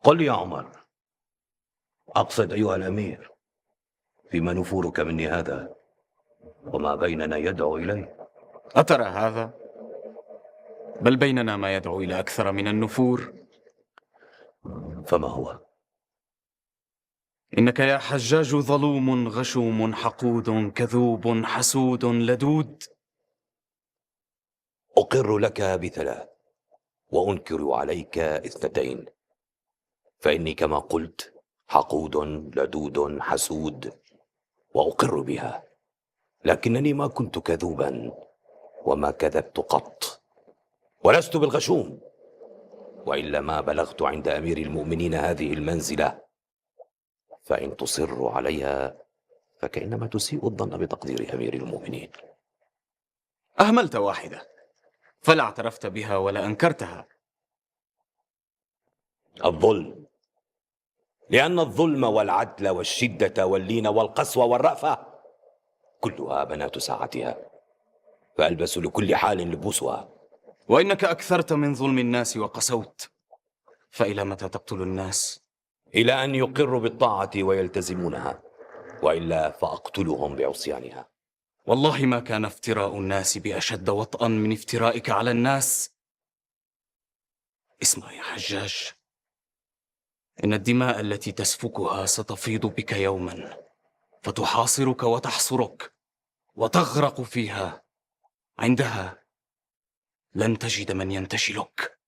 قل لي يا عمر، أقصد أيها الأمير، فيما نفورك مني هذا وما بيننا يدعو إليه؟ أترى هذا؟ بل بيننا ما يدعو إلى أكثر من النفور. فما هو؟ إنك يا حجاج ظلوم غشوم حقود كذوب حسود لدود. أقر لك بثلاث وأنكر عليك اثنتين، فإني كما قلت حقود لدود حسود، وأقر بها، لكنني ما كنت كذوبا وما كذبت قط، ولست بالغشوم، وإلا ما بلغت عند أمير المؤمنين هذه المنزلة. فإن تصر عليها فكأنما تسيء الظن بتقدير أمير المؤمنين. أهملت واحدة، فلا اعترفت بها ولا أنكرتها. الظلم، لأن الظلم والعدل والشدة واللين والقسوة والرأفة كلها بنات ساعتها، فألبس لكل حال لبوسها. وإنك أكثرت من ظلم الناس وقسوت، فإلى متى تقتل الناس؟ إلى أن يقروا بالطاعة ويلتزمونها، وإلا فأقتلهم بعصيانها. والله ما كان افتراء الناس بأشد وطئا من افترائك على الناس. اسمع يا حجاج، إن الدماء التي تسفكها ستفيض بك يوما، فتحاصرك وتحصرك وتغرق فيها. عندها لن تجد من ينتشلك.